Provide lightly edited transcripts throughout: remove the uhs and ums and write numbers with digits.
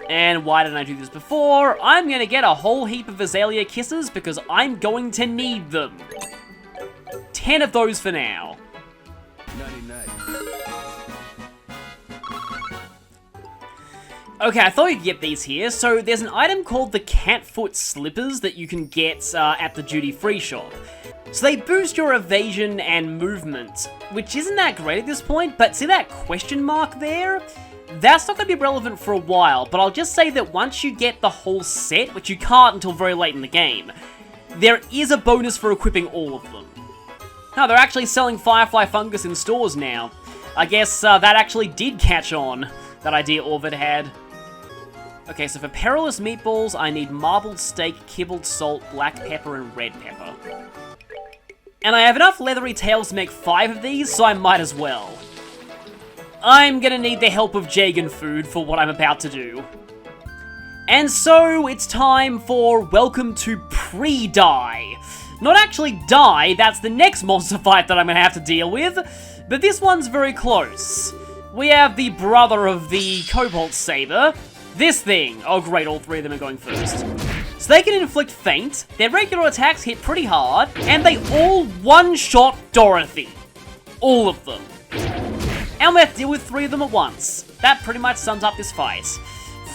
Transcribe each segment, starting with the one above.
And why didn't I do this before? I'm gonna get a whole heap of Azalea Kisses because I'm going to need them. 10 of those for now. Okay, I thought you'd get these here. So there's an item called the Catfoot Slippers that you can get at the duty-free shop. So they boost your evasion and movement, which isn't that great at this point, but see that question mark there? That's not going to be relevant for a while, but I'll just say that once you get the whole set, which you can't until very late in the game, there is a bonus for equipping all of them. No, they're actually selling Firefly Fungus in stores now. I guess that actually did catch on, that idea Orvid had. Okay, so for Perilous Meatballs, I need marbled steak, kibbled salt, black pepper, and red pepper. And I have enough leathery tails to make 5 of these, so I might as well. I'm gonna need the help of Jagan food for what I'm about to do. And so, it's time for Welcome to Pre-Die. Not actually die, that's the next monster fight that I'm gonna have to deal with, but this one's very close. We have the brother of the Cobalt Saber, this thing. Oh great, all 3 of them are going first. So they can inflict feint, their regular attacks hit pretty hard, and they all one-shot Dorothy. All of them. And we have to deal with 3 of them at once. That pretty much sums up this fight.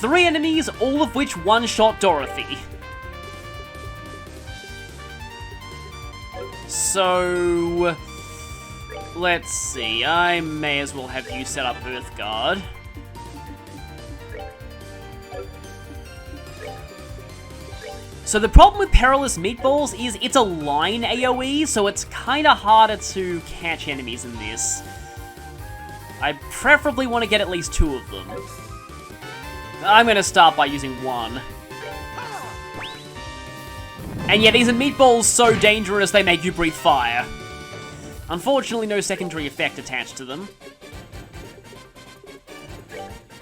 3 enemies, all of which one-shot Dorothy. So, let's see, I may as well have you set up Earthguard. So the problem with Perilous Meatballs is it's a line AoE, so it's kinda harder to catch enemies in this. I preferably want to get at least 2 of them. I'm gonna start by using 1. And yeah, these are meatballs so dangerous they make you breathe fire. Unfortunately, no secondary effect attached to them.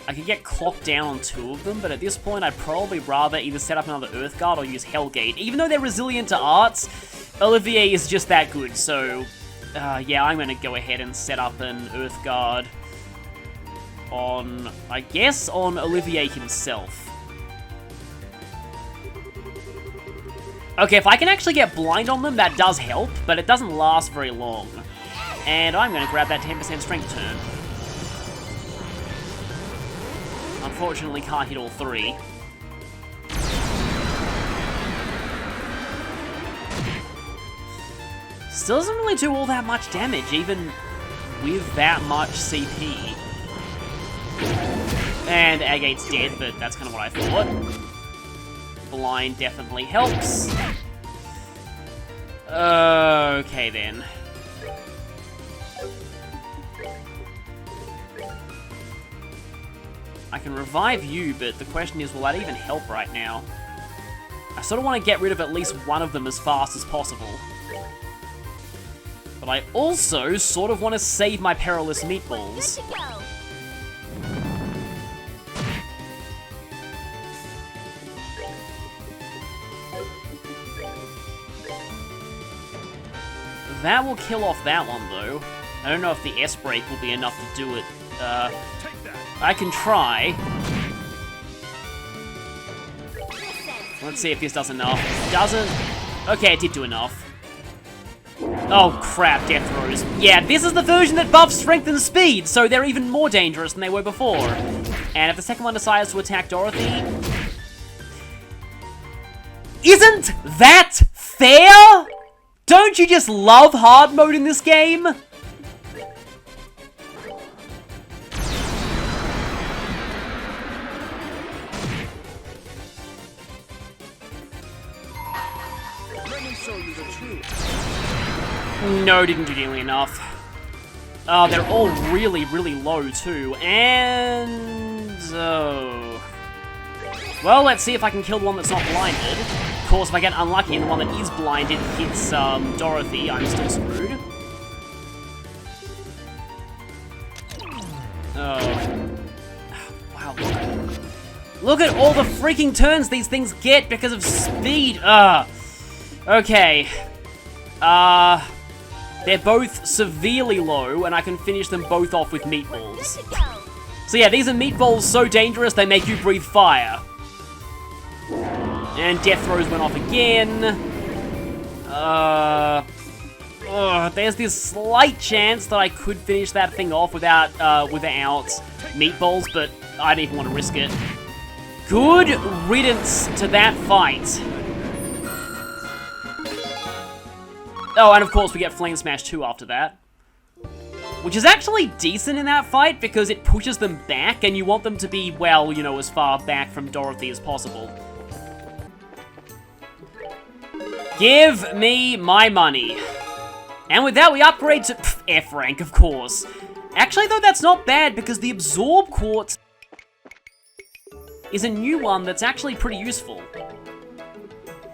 I could get clocked down on 2 of them, but at this point I'd probably rather either set up another Earthguard or use Hellgate. Even though they're resilient to arts, Olivier is just that good, so... yeah, I'm gonna go ahead and set up an Earthguard on, I guess, on Olivier himself. Okay, if I can actually get blind on them, that does help, but it doesn't last very long. And I'm gonna grab that 10% strength turn. Unfortunately, can't hit all 3. Still doesn't really do all that much damage, even with that much CP. And Agate's dead, but that's kind of what I thought. Blind definitely helps. Okay then. I can revive you, but the question is, will that even help right now? I sort of want to get rid of at least one of them as fast as possible. But I also sort of want to save my Perilous Meatballs. That will kill off that one, though. I don't know if the S-Break will be enough to do it. I can try. Let's see if this does enough. It doesn't. Okay, it did do enough. Oh crap, Death Throws. Yeah, this is the version that buffs strength and speed, so they're even more dangerous than they were before. And if the second one decides to attack Dorothy... Isn't that fair? Don't you just love hard mode in this game? No, didn't do nearly enough. They're all really, really low, too. And... oh... well, let's see if I can kill the one that's not blinded. Of course, if I get unlucky and the one that is blinded hits, Dorothy, I'm still screwed. Oh. Wow, look at all the freaking turns these things get because of speed! Okay. They're both severely low, and I can finish them both off with meatballs. So yeah, these are meatballs so dangerous they make you breathe fire. And death throws went off again. There's this slight chance that I could finish that thing off without meatballs, but I don't even want to risk it. Good riddance to that fight. Oh, and of course we get Flame Smash 2 after that. Which is actually decent in that fight because it pushes them back and you want them to be, well, you know, as far back from Dorothy as possible. Give me my money. And with that, we upgrade to F rank, of course. Actually, though, that's not bad because the Absorb Quartz is a new one that's actually pretty useful.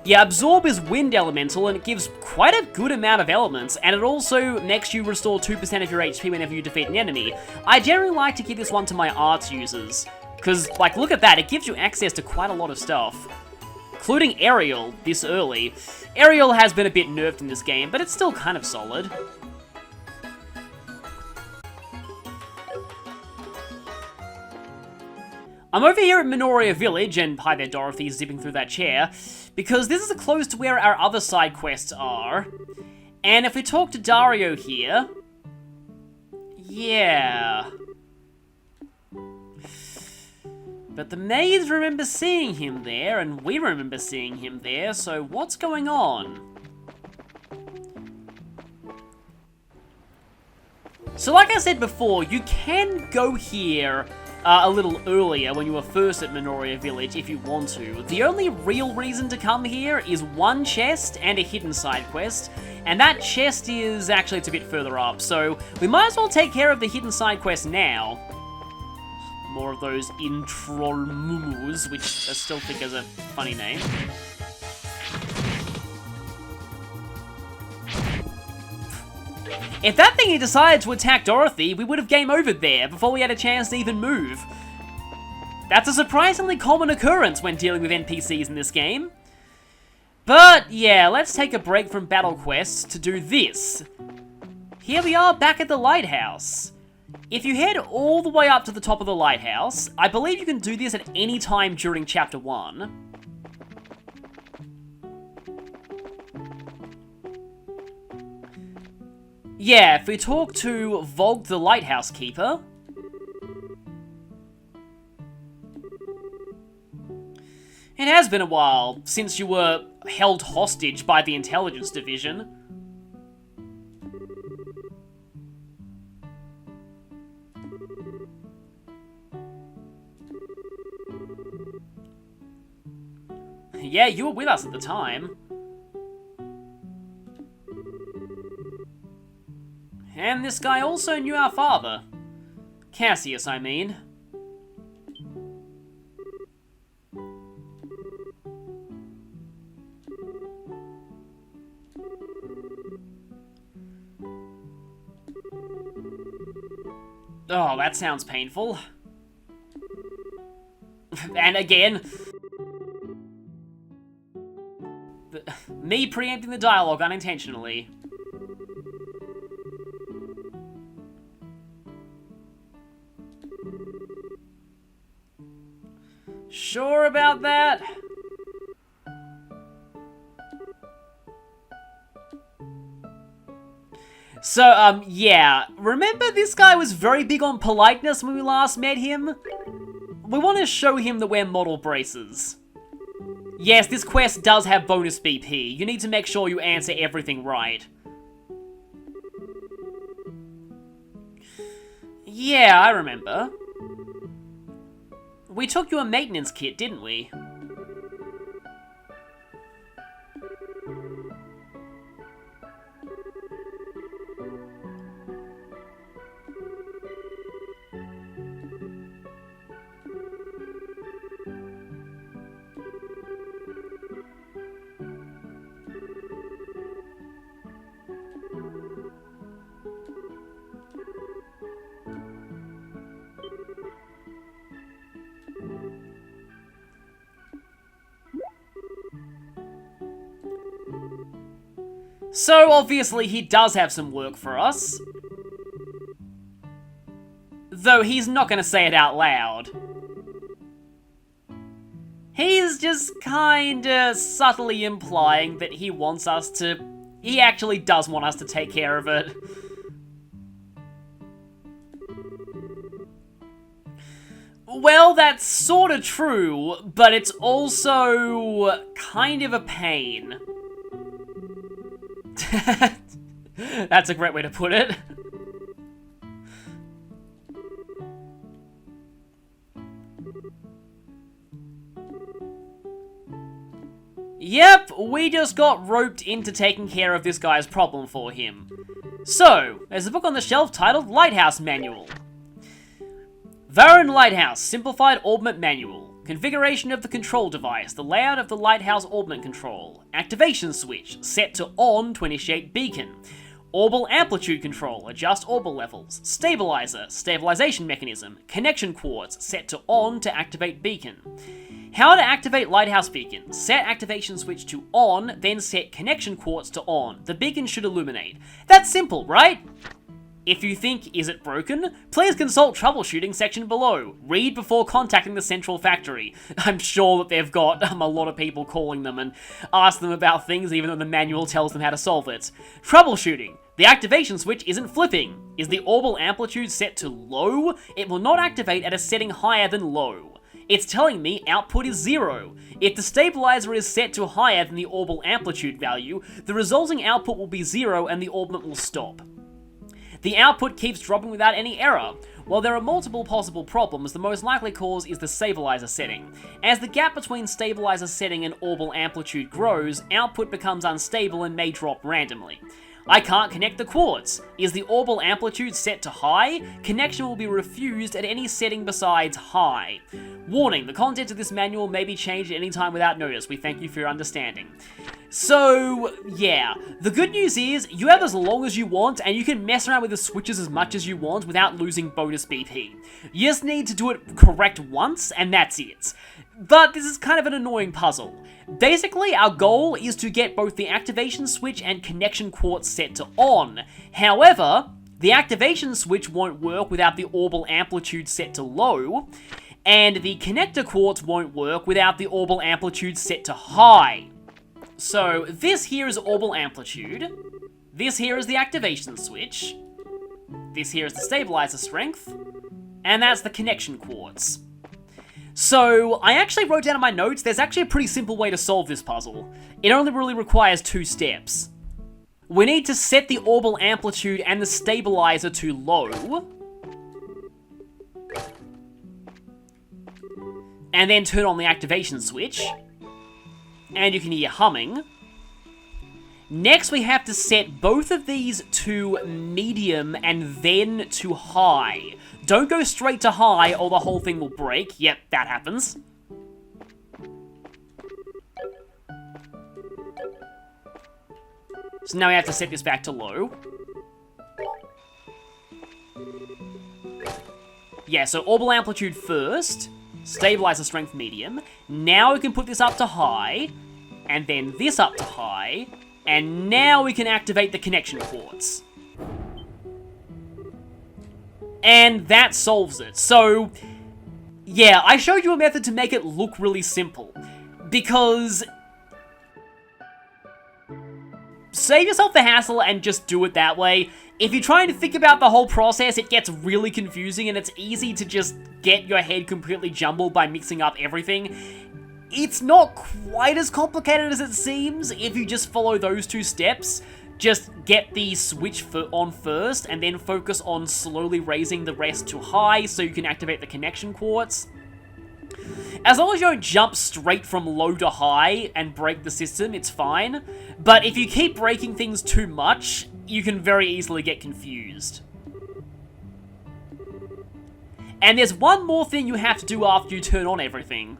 Yeah, Absorb is Wind Elemental, and it gives quite a good amount of elements, and it also makes you restore 2% of your HP whenever you defeat an enemy. I generally like to give this one to my arts users, because, like, look at that, it gives you access to quite a lot of stuff. Including Aerial, this early. Aerial has been a bit nerfed in this game, but it's still kind of solid. I'm over here at Minoria Village, and hi there Dorothy, zipping through that chair, because this is close to where our other side quests are. And if we talk to Dario here... yeah... but the maids remember seeing him there, and we remember seeing him there, so what's going on? So like I said before, you can go here a little earlier when you were first at Minoria Village if you want to. The only real reason to come here is one chest and a hidden side quest, and that chest is actually it's a bit further up, so we might as well take care of the hidden side quest now. More of those Introlmumus, which I still think is a funny name. If that thing had decided to attack Dorothy, we would have game overed there before we had a chance to even move. That's a surprisingly common occurrence when dealing with NPCs in this game. But yeah, let's take a break from battle quests to do this. Here we are back at the Lighthouse. If you head all the way up to the top of the lighthouse, I believe you can do this at any time during Chapter 1. Yeah, if we talk to Volk the Lighthouse Keeper... it has been a while since you were held hostage by the Intelligence Division. Yeah, you were with us at the time. And this guy also knew our father. Cassius, I mean. Oh, that sounds painful. And again... me preempting the dialogue unintentionally. Sure about that? So, yeah. Remember this guy was very big on politeness when we last met him? We want to show him that we're model braces. Yes, this quest does have bonus BP. You need to make sure you answer everything right. Yeah, I remember. We took you a maintenance kit, didn't we? So, obviously, he does have some work for us. Though he's not going to say it out loud. He's just kinda subtly implying that he wants us to... He actually does want us to take care of it. Well, that's sorta true, but it's also kind of a pain. That's a great way to put it. Yep, we just got roped into taking care of this guy's problem for him. So, there's a book on the shelf titled Lighthouse Manual. Varan Lighthouse Simplified Orbment Manual. Configuration of the control device, the layout of the Lighthouse Orbment Control. Activation switch, set to on to initiate beacon. Orbal amplitude control, adjust orbal levels. Stabilizer, stabilization mechanism. Connection quartz, set to on to activate beacon. How to activate Lighthouse Beacon. Set activation switch to on, then set connection quartz to on. The beacon should illuminate. That's simple, right? If you think, is it broken? Please consult troubleshooting section below. Read before contacting the central factory. I'm sure that they've got a lot of people calling them and ask them about things even though the manual tells them how to solve it. Troubleshooting. The activation switch isn't flipping. Is the orbal amplitude set to low? It will not activate at a setting higher than low. It's telling me output is 0. If the stabilizer is set to higher than the orbal amplitude value, the resulting output will be 0 and the orbment will stop. The output keeps dropping without any error. While there are multiple possible problems, the most likely cause is the stabilizer setting. As the gap between stabilizer setting and orbal amplitude grows, output becomes unstable and may drop randomly. I can't connect the quartz. Is the orbal amplitude set to high? Connection will be refused at any setting besides high. Warning, the content of this manual may be changed at any time without notice. We thank you for your understanding. So, yeah. The good news is, you have as long as you want, and you can mess around with the switches as much as you want without losing bonus BP. You just need to do it correct once, and that's it. But this is kind of an annoying puzzle. Basically, our goal is to get both the activation switch and connection quartz set to on. However, the activation switch won't work without the orbal amplitude set to low, and the connector quartz won't work without the orbal amplitude set to high. So, this here is orbal amplitude, this here is the activation switch, this here is the stabilizer strength, and that's the connection quartz. So, I actually wrote down in my notes, there's actually a pretty simple way to solve this puzzle. It only really requires 2 steps. We need to set the orbal amplitude and the stabilizer to low, and then turn on the activation switch, and you can hear humming. Next, we have to set both of these to medium and then to high. Don't go straight to high or the whole thing will break. Yep, that happens. So now we have to set this back to low. Yeah, so orbal amplitude first, stabilizer strength medium. Now we can put this up to high, and then this up to high, and now we can activate the connection quartz. And that solves it. So, yeah, I showed you a method to make it look really simple. Because save yourself the hassle and just do it that way. If you're trying to think about the whole process, it gets really confusing and it's easy to just get your head completely jumbled by mixing up everything. It's not quite as complicated as it seems if you just follow those 2 steps. Just get the switch on first, and then focus on slowly raising the rest to high so you can activate the connection quartz. As long as you don't jump straight from low to high and break the system, it's fine. But if you keep breaking things too much, you can very easily get confused. And there's one more thing you have to do after you turn on everything.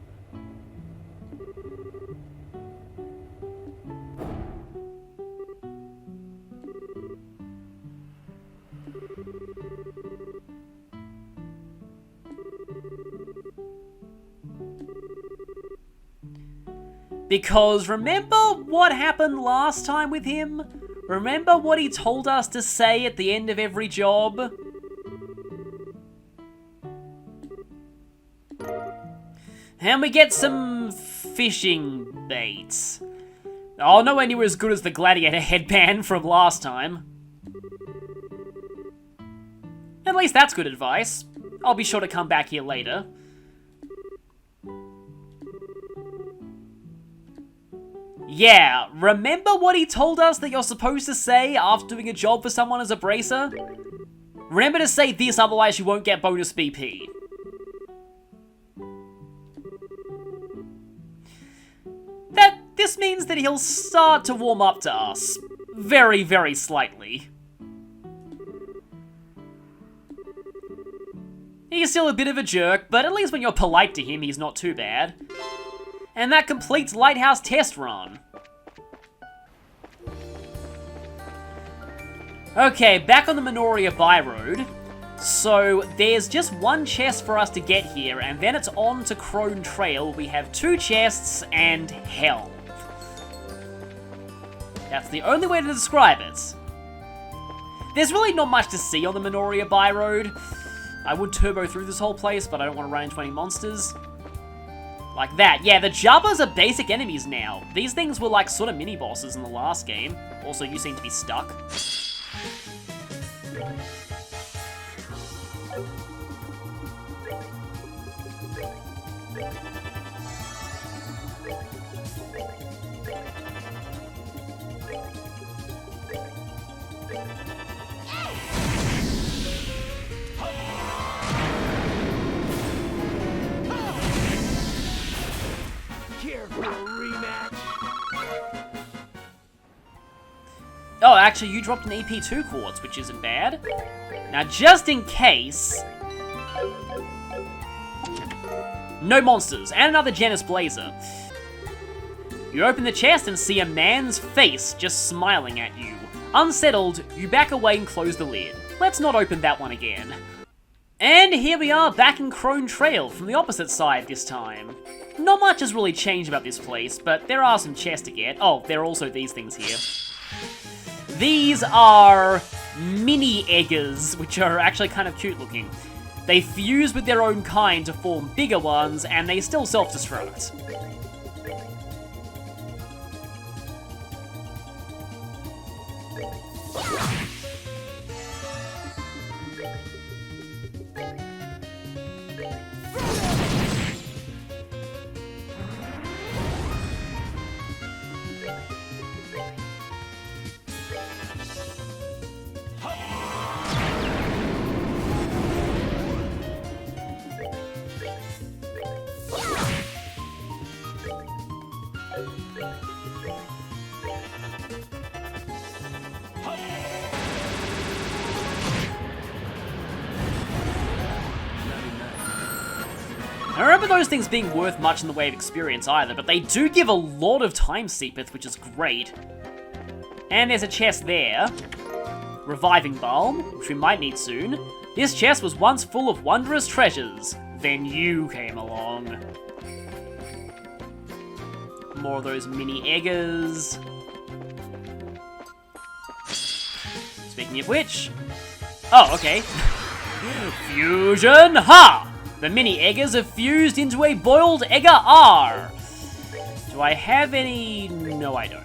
Because remember what happened last time with him? Remember what he told us to say at the end of every job? And we get some fishing baits. Oh, nowhere near as good as the gladiator headband from last time. At least that's good advice. I'll be sure to come back here later. Yeah, remember what he told us that you're supposed to say after doing a job for someone as a bracer? Remember to say this, otherwise you won't get bonus BP. This means that he'll start to warm up to us. Very, very slightly. He's still a bit of a jerk, but at least when you're polite to him, he's not too bad. And that completes Lighthouse Test Run. Okay, back on the Minoria Byroad. So, there's just one chest for us to get here, and then it's on to Crone Trail. We have 2 chests and hell. That's the only way to describe it. There's really not much to see on the Minoria Byroad. I would turbo through this whole place, but I don't want to run into any monsters. Like that. Yeah, the Jabbas are basic enemies now. These things were like sort of mini-bosses in the last game. Also, you seem to be stuck. Oh, actually, you dropped an EP2 quartz, which isn't bad. Now, just in case... No monsters, and another Janus Blazer. You open the chest and see a man's face just smiling at you. Unsettled, you back away and close the lid. Let's not open that one again. And here we are back in Crone Trail, from the opposite side this time. Not much has really changed about this place, but there are some chests to get. Oh, there are also these things here. These are mini eggers, which are actually kind of cute looking. They fuse with their own kind to form bigger ones, and they still self-destruct. I don't remember those things being worth much in the way of experience either, but they do give a lot of time seepeth, which is great. And there's a chest there. Reviving Balm, which we might need soon. This chest was once full of wondrous treasures. Then you came along. More of those mini eggers. Speaking of which... Oh, okay. Fusion! Ha! The mini eggers have fused into a boiled egger R. Do I have any? No, I don't.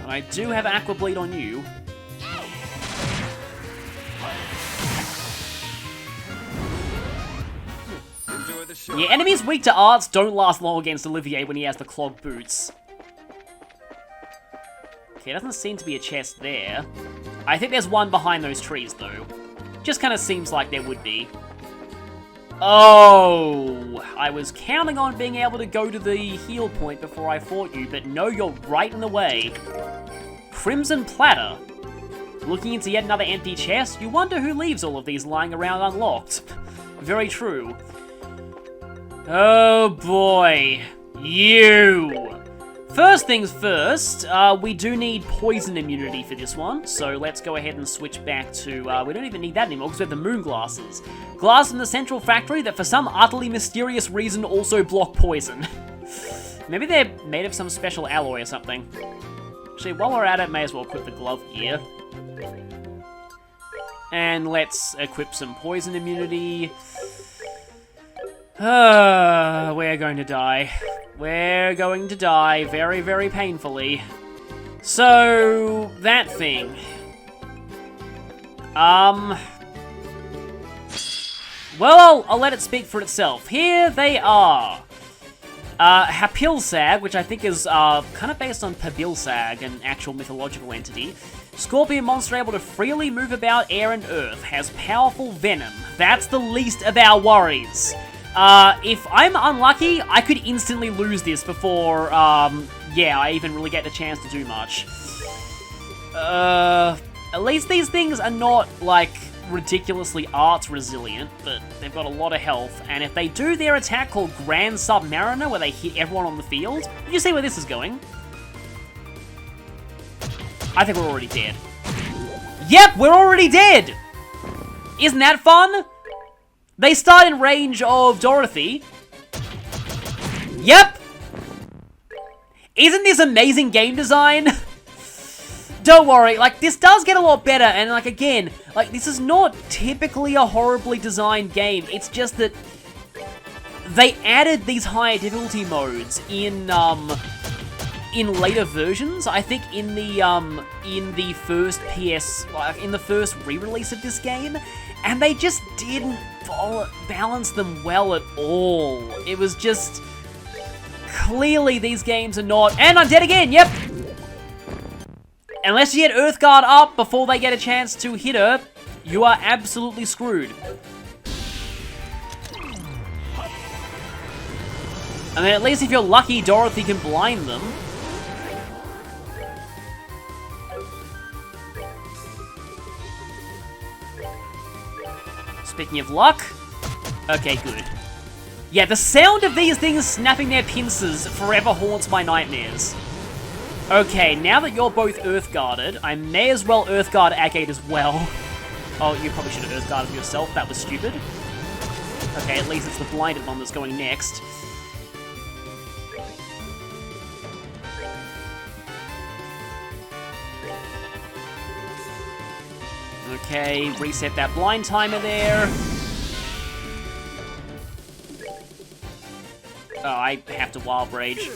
I do have Aqua Bleed on you. Yeah, enemies weak to arts don't last long against Olivier when he has the clogged boots. Okay, doesn't seem to be a chest there. I think there's one behind those trees, though. Just kind of seems like there would be. Oh, I was counting on being able to go to the heal point before I fought you, but no, you're right in the way. Crimson Platter. Looking into yet another empty chest, you wonder who leaves all of these lying around unlocked. Very true. Oh boy. You! First things first, we do need poison immunity for this one, so let's go ahead and switch back to, we don't even need that anymore because we have the moon glasses. Glass from the central factory that for some utterly mysterious reason also block poison. Maybe they're made of some special alloy or something. Actually, while we're at it, may as well equip the glove gear. And let's equip some poison immunity. We're going to die. We're going to die very, very painfully. So, that thing. Well, I'll let it speak for itself. Here they are. Hapilsag, which I think is kind of based on Pabilsag, an actual mythological entity. Scorpion monster able to freely move about air and earth. Has powerful venom. That's the least of our worries. If I'm unlucky, I could instantly lose this before, yeah, I even really get the chance to do much. At least these things are not, like, ridiculously arts resilient, but they've got a lot of health, and if they do their attack called Grand Submariner, where they hit everyone on the field, you see where this is going. I think we're already dead. Yep, we're already dead! Isn't that fun? They start in range of Dorothy. Yep! Isn't this amazing game design? Don't worry, like, this does get a lot better, and, like, again, like, this is not typically a horribly designed game. It's just that they added these higher difficulty modes in later versions. I think in the first in the first re-release of this game, and they just didn't balance them well at all. It was just, clearly these games are not, and I'm dead again, yep! Unless you get Earthguard up before they get a chance to hit her, you are absolutely screwed. I mean, at least if you're lucky, Dorothy can blind them. Speaking of luck, okay, good. Yeah, the sound of these things snapping their pincers forever haunts my nightmares. Okay, now that you're both Earthguarded, I may as well Earthguard Agate as well. Oh, you probably should have Earthguarded yourself, that was stupid. Okay, at least it's the blinded one that's going next. Okay, reset that blind timer there. Oh, I have to Wild Rage.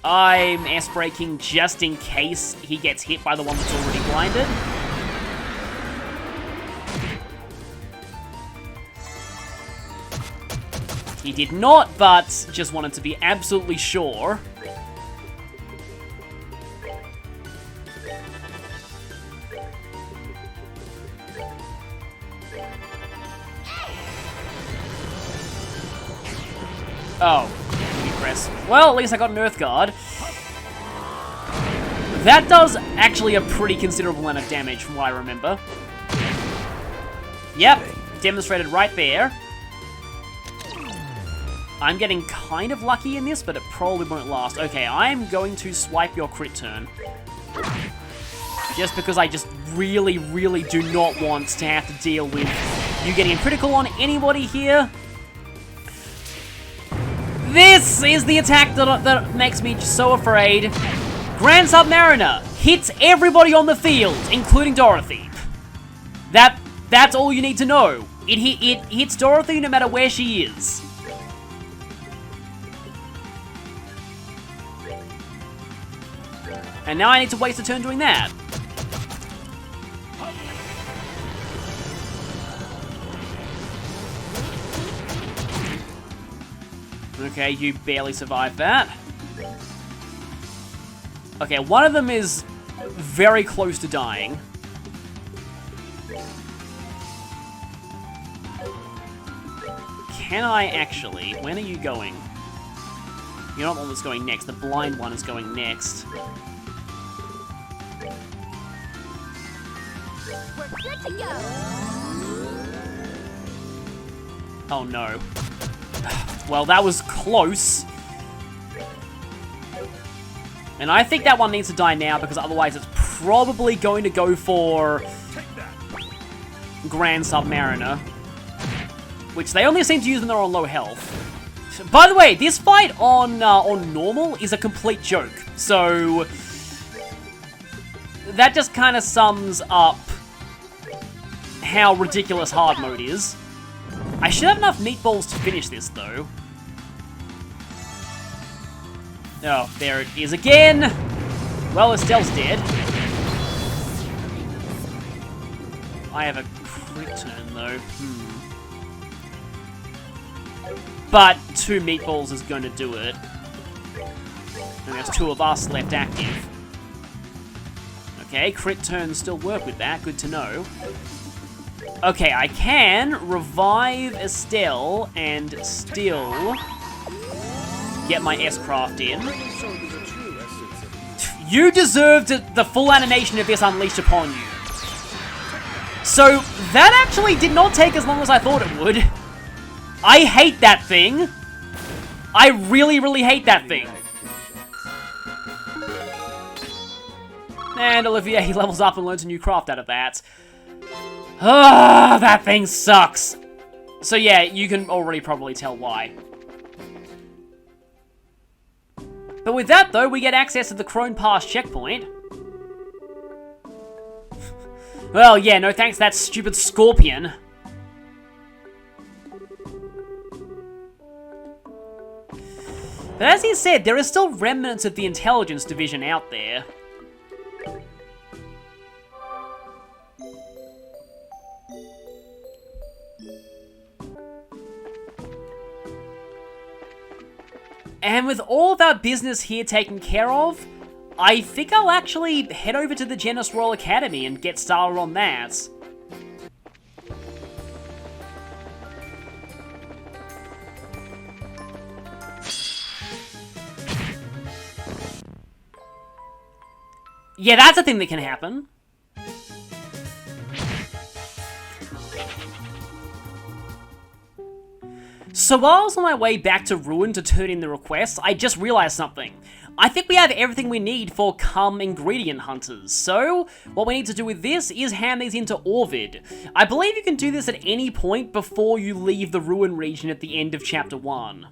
I'm S-braking just in case he gets hit by the one that's already blinded. He did not, but just wanted to be absolutely sure. Oh. Well, at least I got an Earthguard. That does actually a pretty considerable amount of damage from what I remember. Yep, demonstrated right there. I'm getting kind of lucky in this, but it probably won't last. Okay, I'm going to swipe your crit turn. Just because I just really, really do not want to have to deal with you getting a critical on anybody here. This is the attack that makes me so afraid. Grand Submariner hits everybody on the field, including Dorothy. That's all you need to know. It hits Dorothy no matter where she is. And now I need to waste a turn doing that. Okay, you barely survived that. Okay, one of them is very close to dying. Can I actually? When are you going? You're not the one that's going next. The blind one is going next. We're good to go. Oh no. Well, that was close. And I think that one needs to die now, because otherwise it's probably going to go for Grand Submariner. Which they only seem to use when they're on low health. By the way, this fight on normal is a complete joke. So that just kind of sums up how ridiculous hard mode is. I should have enough meatballs to finish this, though. Oh, there it is again. Well, Estelle's dead. I have a crit turn, though. But 2 meatballs is going to do it. And there's 2 of us left active. Okay, crit turns still work with that. Good to know. Okay, I can revive Estelle and still get my S-Craft in. You deserved the full animation of this unleashed upon you. So, that actually did not take as long as I thought it would. I hate that thing. I really, really hate that thing. And Olivier, he levels up and learns a new craft out of that. Ah, that thing sucks. So yeah, you can already probably tell why. But with that though, we get access to the Crone Pass checkpoint. Well, yeah, no thanks to that stupid scorpion. But as he said, there are still remnants of the intelligence division out there. And with all of our business here taken care of, I think I'll actually head over to the Genis Royal Academy and get started on that. Yeah, that's a thing that can happen. So while I was on my way back to Ruin to turn in the request, I just realized something. I think we have everything we need for Come Ingredient Hunters, so what we need to do with this is hand these into Orvid. I believe you can do this at any point before you leave the Ruin region at the end of Chapter 1.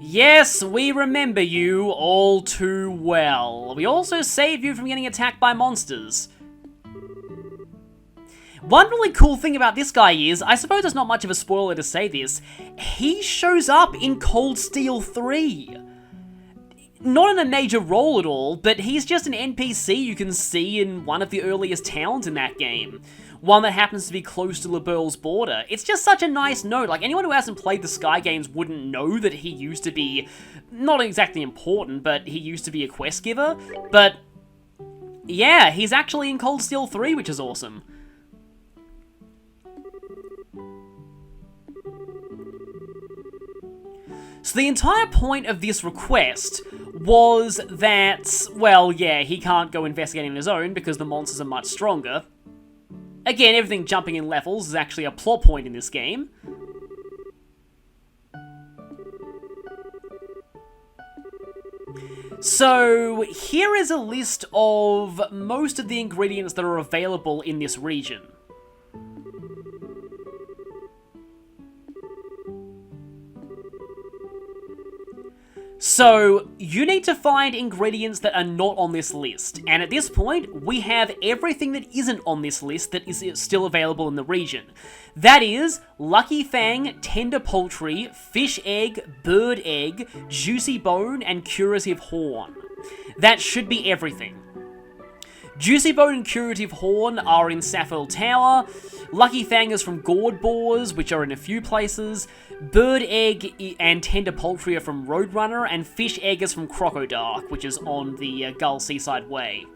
Yes, we remember you all too well. We also save you from getting attacked by monsters. One really cool thing about this guy is, I suppose it's not much of a spoiler to say this, he shows up in Cold Steel 3. Not in a major role at all, but he's just an NPC you can see in one of the earliest towns in that game. One that happens to be close to LeBeur's border. It's just such a nice note. Like, anyone who hasn't played the Sky games wouldn't know that he used to be, not exactly important, but he used to be a quest giver. But, yeah, he's actually in Cold Steel 3, which is awesome. So the entire point of this request was that, well, yeah, he can't go investigating on his own because the monsters are much stronger. Again, everything jumping in levels is actually a plot point in this game. So, here is a list of most of the ingredients that are available in this region. So, you need to find ingredients that are not on this list, and at this point, we have everything that isn't on this list that is still available in the region. That is, Lucky Fang, Tender Poultry, Fish Egg, Bird Egg, Juicy Bone, and Curative Horn. That should be everything. Juicy Bone and Curative Horn are in Sapphire Tower, Lucky Fang is from Gourd Boars, which are in a few places, Bird Egg and Tender Poultry are from Roadrunner, and Fish Egg is from Crocodark, which is on the Gull Seaside Way.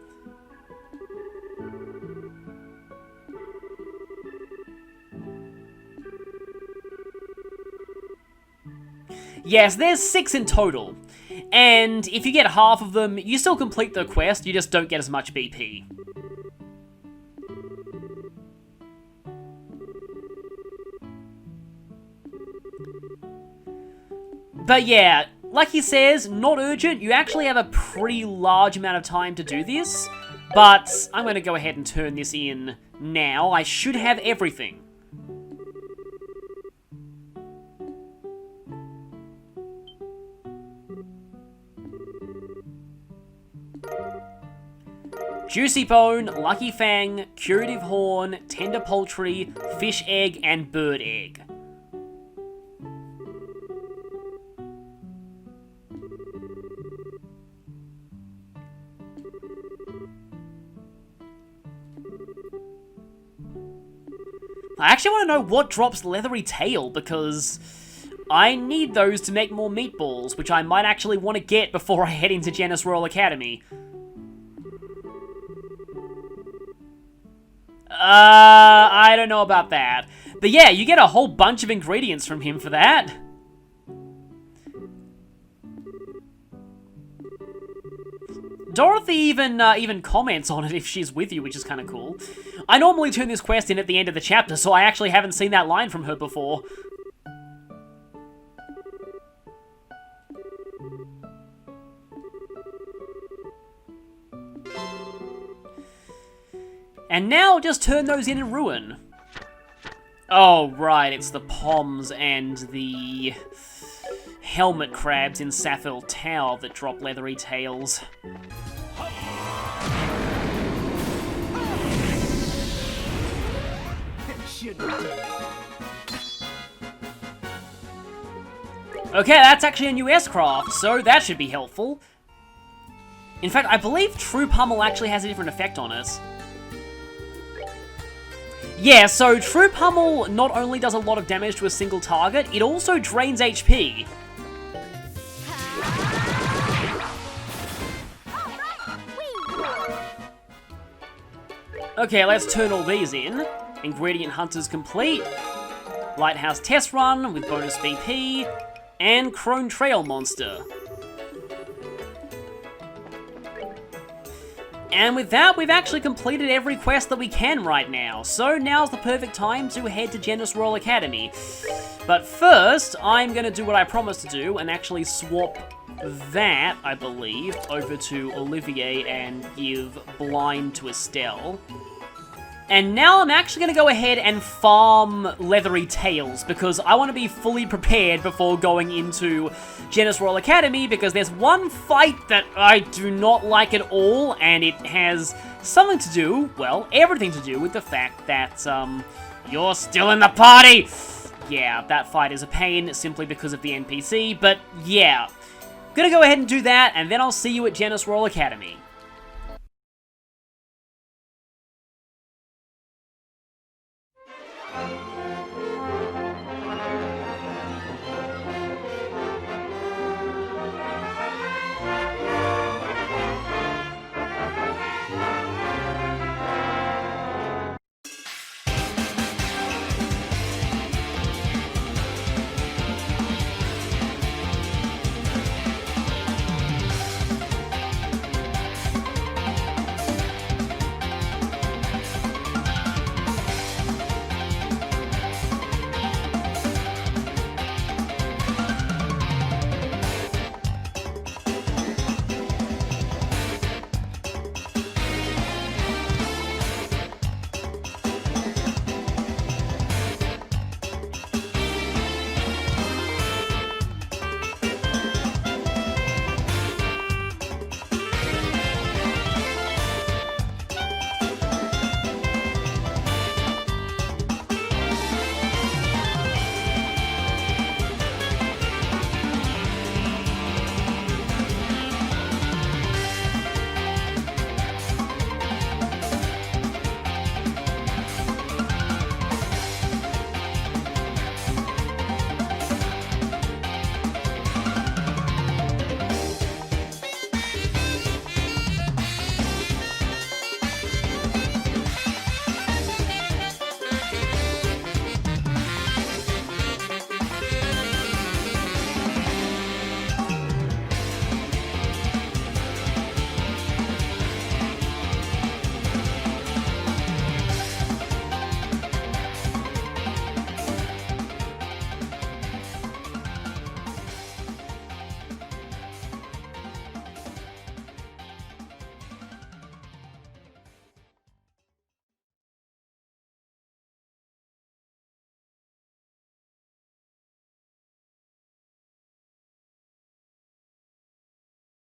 Yes, there's 6 in total. And if you get half of them, you still complete the quest, you just don't get as much BP. But yeah, like he says, not urgent, you actually have a pretty large amount of time to do this. But I'm going to go ahead and turn this in now. I should have everything. Juicy Bone, Lucky Fang, Curative Horn, Tender Poultry, Fish Egg, and Bird Egg. I actually want to know what drops Leathery Tail, because I need those to make more meatballs, which I might actually want to get before I head into Genis Royal Academy. I don't know about that. But yeah, you get a whole bunch of ingredients from him for that. Dorothy even comments on it if she's with you, which is kind of cool. I normally turn this quest in at the end of the chapter, so I actually haven't seen that line from her before. And now just turn those in and ruin. Oh, right, it's the Poms and the helmet crabs in Saphir Tower that drop Leathery Tails. Okay, that's actually a new S-Craft, so that should be helpful. In fact, I believe True Pummel actually has a different effect on it. Yeah, so True Pummel not only does a lot of damage to a single target, it also drains HP. Okay, let's turn all these in. Ingredient Hunters complete. Lighthouse test run with bonus BP. And Crone Trail Monster. And with that, we've actually completed every quest that we can right now, so now's the perfect time to head to Genis Royal Academy. But first, I'm going to do what I promised to do, and actually swap that, I believe, over to Olivier and give Blind to Estelle. And now I'm actually going to go ahead and farm Leathery Tails, because I want to be fully prepared before going into Genis Royal Academy, because there's one fight that I do not like at all, and it has something to do, well, everything to do with the fact that, you're still in the party! Yeah, that fight is a pain, simply because of the NPC, but yeah. Gonna go ahead and do that, and then I'll see you at Genis Royal Academy.